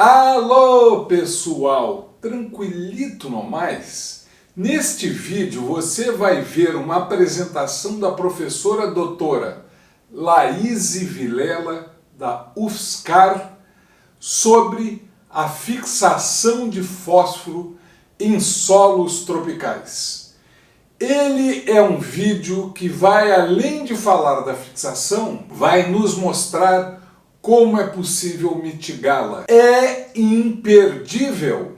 Alô pessoal, tranquilito no mais? Neste vídeo você vai ver uma apresentação da professora doutora Laíse Vilela da UFSCar sobre a fixação de fósforo em solos tropicais. Ele é um vídeo que vai além de falar da fixação, vai nos mostrar como é possível mitigá-la. É imperdível!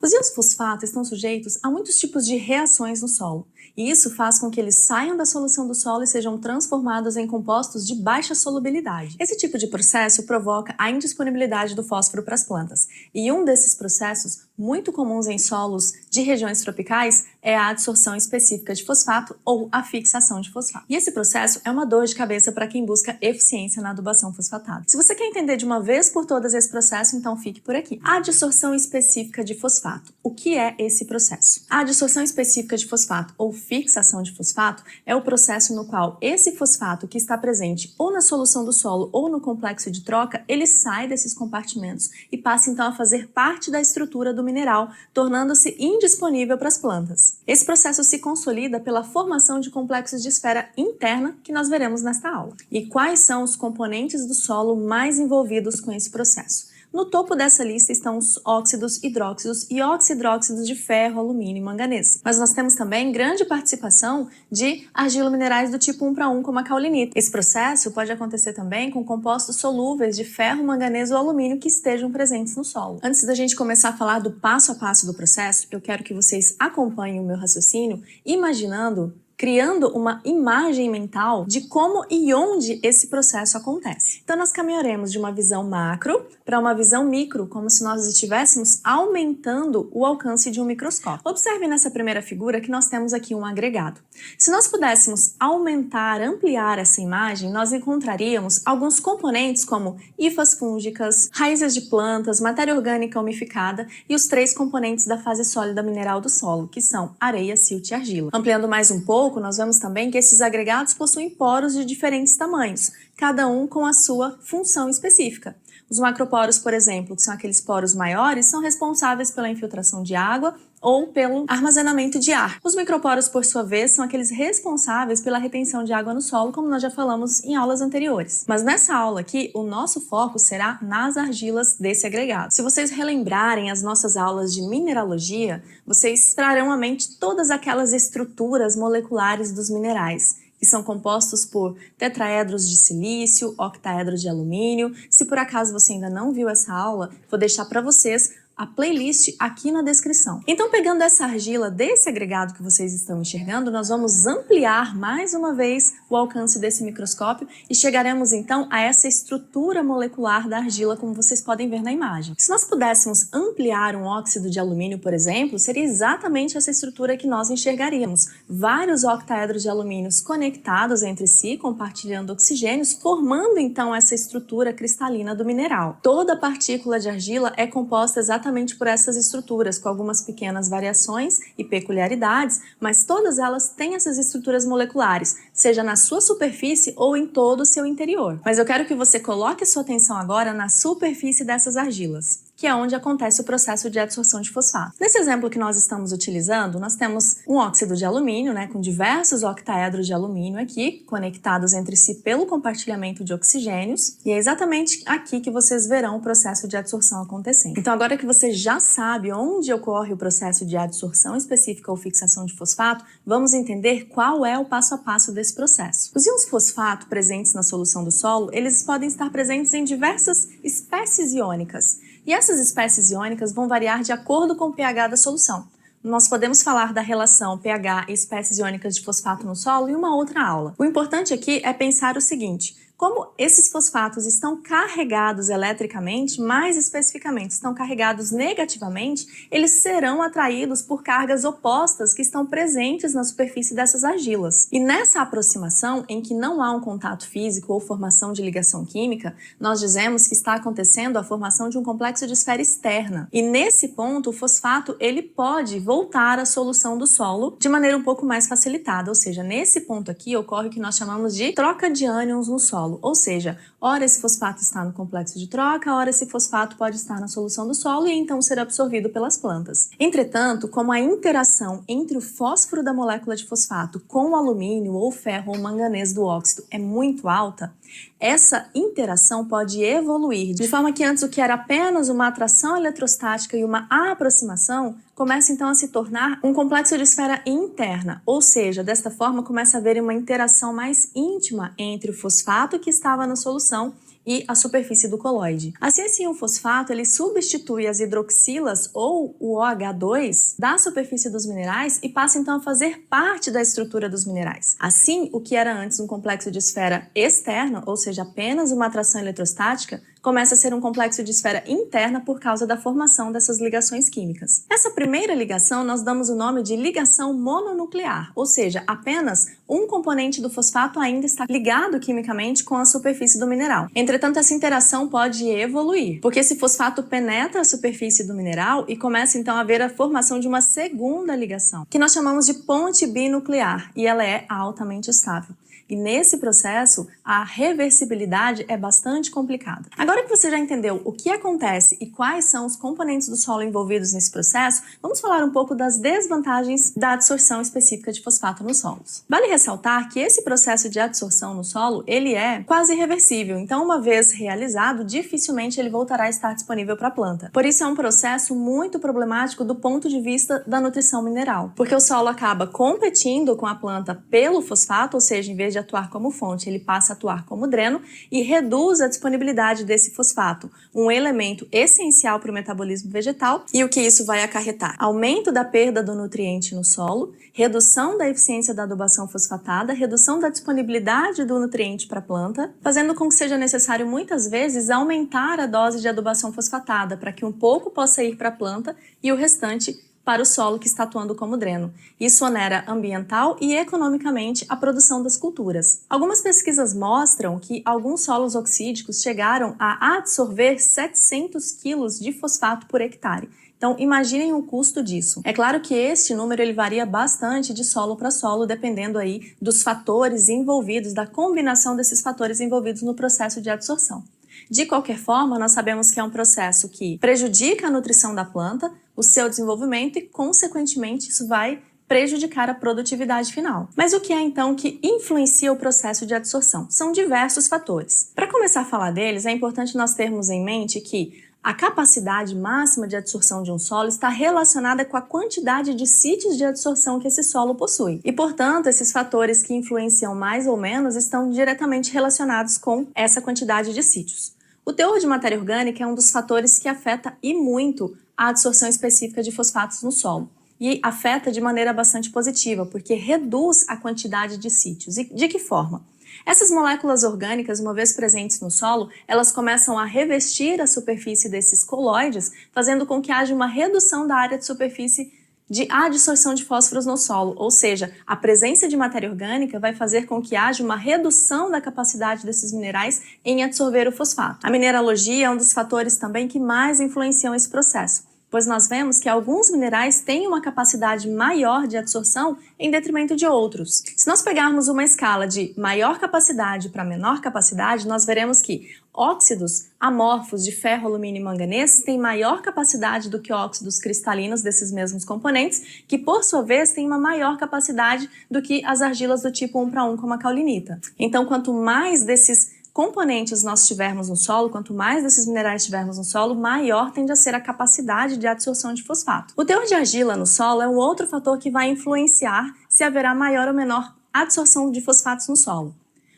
Os íons fosfato estão sujeitos a muitos tipos de reações no solo, e isso faz com que eles saiam da solução do solo e sejam transformados em compostos de baixa solubilidade. Esse tipo de processo provoca a indisponibilidade do fósforo para as plantas, e um desses processos, muito comuns em solos de regiões tropicais, é a adsorção específica de fosfato ou a fixação de fosfato. E esse processo é uma dor de cabeça para quem busca eficiência na adubação fosfatada. Se você quer entender de uma vez por todas esse processo, então fique por aqui. A adsorção específica de fosfato. O que é esse processo? A adsorção específica de fosfato ou fixação de fosfato é o processo no qual esse fosfato que está presente ou na solução do solo ou no complexo de troca, ele sai desses compartimentos e passa então a fazer parte da estrutura do mineral, tornando-se indisponível para as plantas. Esse processo se consolida pela formação de complexos de esfera interna que nós veremos nesta aula. E quais são os componentes do solo mais envolvidos com esse processo? No topo dessa lista estão os óxidos, hidróxidos e oxidróxidos de ferro, alumínio e manganês. Mas nós temos também grande participação de argilominerais do tipo 1 para 1, como a caulinita. Esse processo pode acontecer também com compostos solúveis de ferro, manganês ou alumínio que estejam presentes no solo. Antes da gente começar a falar do passo a passo do processo, eu quero que vocês acompanhem o meu raciocínio criando uma imagem mental de como e onde esse processo acontece. Então nós caminharemos de uma visão macro para uma visão micro, como se nós estivéssemos aumentando o alcance de um microscópio. Observe nessa primeira figura que nós temos aqui um agregado. Se nós pudéssemos ampliar essa imagem, nós encontraríamos alguns componentes como hifas fúngicas, raízes de plantas, matéria orgânica umificada e os 3 componentes da fase sólida mineral do solo, que são areia, silt e argila. Ampliando mais um pouco, nós vemos também que esses agregados possuem poros de diferentes tamanhos, cada um com a sua função específica. Os macroporos, por exemplo, que são aqueles poros maiores, são responsáveis pela infiltração de água ou pelo armazenamento de ar. Os microporos, por sua vez, são aqueles responsáveis pela retenção de água no solo, como nós já falamos em aulas anteriores. Mas nessa aula aqui, o nosso foco será nas argilas desse agregado. Se vocês relembrarem as nossas aulas de mineralogia, vocês trarão à mente todas aquelas estruturas moleculares dos minerais, que são compostos por tetraedros de silício, octaedros de alumínio. Se por acaso você ainda não viu essa aula, vou deixar para vocês a playlist aqui na descrição. Então, pegando essa argila desse agregado que vocês estão enxergando, nós vamos ampliar mais uma vez o alcance desse microscópio e chegaremos então a essa estrutura molecular da argila, como vocês podem ver na imagem. Se nós pudéssemos ampliar um óxido de alumínio, por exemplo, seria exatamente essa estrutura que nós enxergaríamos. Vários octaedros de alumínio conectados entre si, compartilhando oxigênios, formando então essa estrutura cristalina do mineral. Toda partícula de argila é composta exatamente por essas estruturas, com algumas pequenas variações e peculiaridades, mas todas elas têm essas estruturas moleculares, seja na sua superfície ou em todo o seu interior. Mas eu quero que você coloque sua atenção agora na superfície dessas argilas, que é onde acontece o processo de adsorção de fosfato. Nesse exemplo que nós estamos utilizando, nós temos um óxido de alumínio, com diversos octaedros de alumínio aqui, conectados entre si pelo compartilhamento de oxigênios, e é exatamente aqui que vocês verão o processo de adsorção acontecendo. Então, agora que você já sabe onde ocorre o processo de adsorção específica ou fixação de fosfato, vamos entender qual é o passo a passo desse processo. Os íons fosfato presentes na solução do solo, eles podem estar presentes em diversas espécies iônicas, e essas espécies iônicas vão variar de acordo com o pH da solução. Nós podemos falar da relação pH e espécies iônicas de fosfato no solo em uma outra aula. O importante aqui é pensar o seguinte: como esses fosfatos estão carregados eletricamente, mais especificamente estão carregados negativamente, eles serão atraídos por cargas opostas que estão presentes na superfície dessas argilas. E nessa aproximação, em que não há um contato físico ou formação de ligação química, nós dizemos que está acontecendo a formação de um complexo de esfera externa. E nesse ponto, o fosfato ele pode voltar à solução do solo de maneira um pouco mais facilitada, ou seja, nesse ponto aqui ocorre o que nós chamamos de troca de ânions no solo. solo, ou seja, ora esse fosfato está no complexo de troca, ora esse fosfato pode estar na solução do solo e então ser absorvido pelas plantas. Entretanto, como a interação entre o fósforo da molécula de fosfato com o alumínio ou ferro ou manganês do óxido é muito alta, essa interação pode evoluir, de forma que antes o que era apenas uma atração eletrostática e uma aproximação, começa então a se tornar um complexo de esfera interna, ou seja, desta forma começa a haver uma interação mais íntima entre o fosfato que estava na solução e a superfície do coloide. Assim, o fosfato ele substitui as hidroxilas ou o OH2 da superfície dos minerais e passa então a fazer parte da estrutura dos minerais. Assim, o que era antes um complexo de esfera externa, ou seja, apenas uma atração eletrostática, começa a ser um complexo de esfera interna por causa da formação dessas ligações químicas. Essa primeira ligação nós damos o nome de ligação mononuclear, ou seja, apenas um componente do fosfato ainda está ligado quimicamente com a superfície do mineral. Entretanto, essa interação pode evoluir, porque esse fosfato penetra a superfície do mineral e começa então a haver a formação de uma segunda ligação, que nós chamamos de ponte binuclear, e ela é altamente estável. E nesse processo, a reversibilidade é bastante complicada. Agora que você já entendeu o que acontece e quais são os componentes do solo envolvidos nesse processo, vamos falar um pouco das desvantagens da adsorção específica de fosfato nos solos. Vale ressaltar que esse processo de adsorção no solo, ele é quase irreversível, então uma vez realizado, dificilmente ele voltará a estar disponível para a planta. Por isso é um processo muito problemático do ponto de vista da nutrição mineral, porque o solo acaba competindo com a planta pelo fosfato, ou seja, em vez de atuar como fonte, ele passa a atuar como dreno e reduz a disponibilidade desse fosfato, um elemento essencial para o metabolismo vegetal. E o que isso vai acarretar? Aumento da perda do nutriente no solo, redução da eficiência da adubação fosfatada, redução da disponibilidade do nutriente para a planta, fazendo com que seja necessário muitas vezes aumentar a dose de adubação fosfatada para que um pouco possa ir para a planta e o restante para o solo que está atuando como dreno. Isso onera ambiental e economicamente a produção das culturas. Algumas pesquisas mostram que alguns solos oxídicos chegaram a absorver 700 quilos de fosfato por hectare. Então, imaginem o custo disso. É claro que este número ele varia bastante de solo para solo, dependendo aí dos fatores envolvidos, da combinação desses fatores envolvidos no processo de adsorção. De qualquer forma, nós sabemos que é um processo que prejudica a nutrição da planta, o seu desenvolvimento e, consequentemente, isso vai prejudicar a produtividade final. Mas o que é então que influencia o processo de adsorção? São diversos fatores. Para começar a falar deles, é importante nós termos em mente que a capacidade máxima de adsorção de um solo está relacionada com a quantidade de sítios de adsorção que esse solo possui. E, portanto, esses fatores que influenciam mais ou menos estão diretamente relacionados com essa quantidade de sítios. O teor de matéria orgânica é um dos fatores que afeta e muito a adsorção específica de fosfatos no solo. E afeta de maneira bastante positiva, porque reduz a quantidade de sítios. E de que forma? Essas moléculas orgânicas, uma vez presentes no solo, elas começam a revestir a superfície desses coloides, fazendo com que haja uma redução da área de superfície de adsorção de fósforos no solo, ou seja, a presença de matéria orgânica vai fazer com que haja uma redução da capacidade desses minerais em absorver o fosfato. A mineralogia é um dos fatores também que mais influenciam esse processo, pois nós vemos que alguns minerais têm uma capacidade maior de absorção em detrimento de outros. Se nós pegarmos uma escala de maior capacidade para menor capacidade, nós veremos que óxidos amorfos de ferro, alumínio e manganês têm maior capacidade do que óxidos cristalinos desses mesmos componentes, que por sua vez têm uma maior capacidade do que as argilas do tipo 1:1, como a caulinita. Então, quanto mais desses componentes nós tivermos no solo, quanto mais desses minerais tivermos no solo, maior tende a ser a capacidade de absorção de fosfato. O teor de argila no solo é um outro fator que vai influenciar se haverá maior ou menor absorção de fosfatos no solo.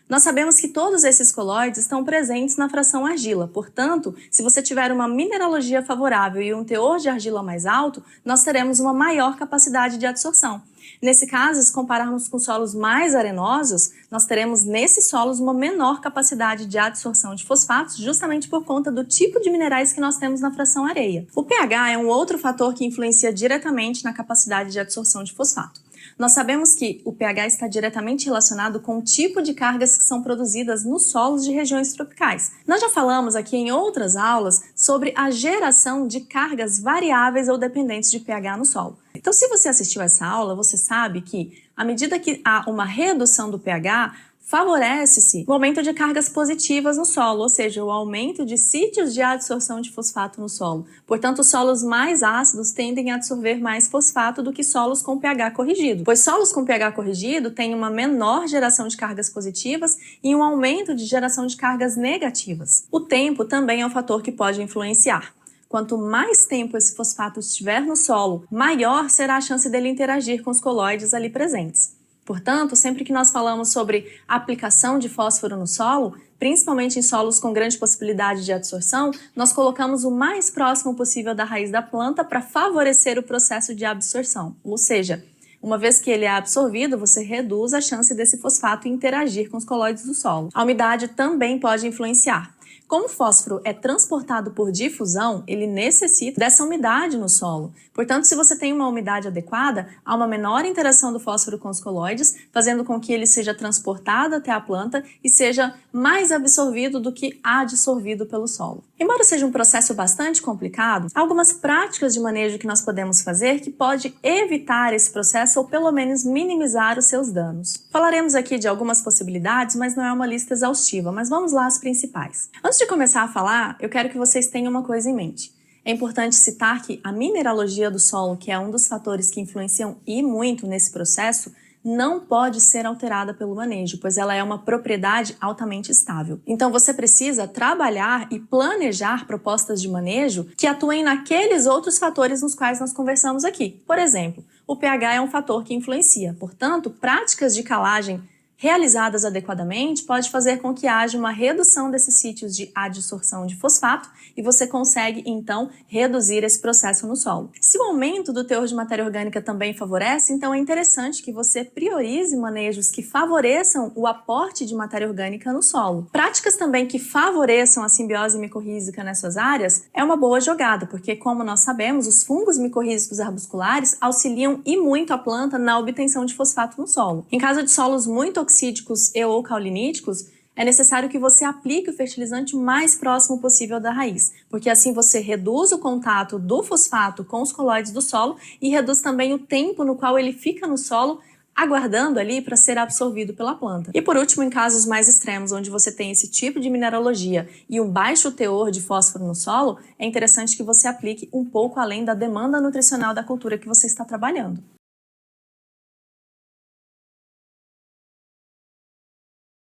Nós sabemos que todos esses coloides estão presentes na fração argila, portanto, se você tiver uma mineralogia favorável e um teor de argila mais alto, nós teremos uma maior capacidade de absorção. Nesse caso, se compararmos com solos mais arenosos, nós teremos nesses solos uma menor capacidade de adsorção de fosfatos, justamente por conta do tipo de minerais que nós temos na fração areia. O pH é um outro fator que influencia diretamente na capacidade de adsorção de fosfato. Nós sabemos que o pH está diretamente relacionado com o tipo de cargas que são produzidas nos solos de regiões tropicais. Nós já falamos aqui em outras aulas sobre a geração de cargas variáveis ou dependentes de pH no solo. Então, se você assistiu essa aula, você sabe que, à medida que há uma redução do pH, favorece-se o aumento de cargas positivas no solo, ou seja, o aumento de sítios de adsorção de fosfato no solo. Portanto, os solos mais ácidos tendem a absorver mais fosfato do que solos com pH corrigido, pois solos com pH corrigido têm uma menor geração de cargas positivas e um aumento de geração de cargas negativas. O tempo também é um fator que pode influenciar. Quanto mais tempo esse fosfato estiver no solo, maior será a chance dele interagir com os colóides ali presentes. Portanto, sempre que nós falamos sobre aplicação de fósforo no solo, principalmente em solos com grande possibilidade de adsorção, nós colocamos o mais próximo possível da raiz da planta para favorecer o processo de absorção. Ou seja, uma vez que ele é absorvido, você reduz a chance desse fosfato interagir com os colóides do solo. A umidade também pode influenciar. Como o fósforo é transportado por difusão, ele necessita dessa umidade no solo. Portanto, se você tem uma umidade adequada, há uma menor interação do fósforo com os colóides, fazendo com que ele seja transportado até a planta e seja mais absorvido do que adsorvido pelo solo. Embora seja um processo bastante complicado, há algumas práticas de manejo que nós podemos fazer que pode evitar esse processo ou pelo menos minimizar os seus danos. Falaremos aqui de algumas possibilidades, mas não é uma lista exaustiva, mas vamos lá às principais. Antes de começar a falar, eu quero que vocês tenham uma coisa em mente. É importante citar que a mineralogia do solo, que é um dos fatores que influenciam e muito nesse processo, não pode ser alterada pelo manejo, pois ela é uma propriedade altamente estável. Então você precisa trabalhar e planejar propostas de manejo que atuem naqueles outros fatores nos quais nós conversamos aqui. Por exemplo, o pH é um fator que influencia, portanto, práticas de calagem realizadas adequadamente pode fazer com que haja uma redução desses sítios de adsorção de fosfato e você consegue, então, reduzir esse processo no solo. Se o aumento do teor de matéria orgânica também favorece, então é interessante que você priorize manejos que favoreçam o aporte de matéria orgânica no solo. Práticas também que favoreçam a simbiose micorrízica nessas áreas é uma boa jogada, porque, como nós sabemos, os fungos micorrízicos arbusculares auxiliam e muito a planta na obtenção de fosfato no solo. Em caso de solos muito oxídicos e ou cauliníticos, é necessário que você aplique o fertilizante o mais próximo possível da raiz, porque assim você reduz o contato do fosfato com os colóides do solo e reduz também o tempo no qual ele fica no solo, aguardando ali para ser absorvido pela planta. E por último, em casos mais extremos, onde você tem esse tipo de mineralogia e um baixo teor de fósforo no solo, é interessante que você aplique um pouco além da demanda nutricional da cultura que você está trabalhando.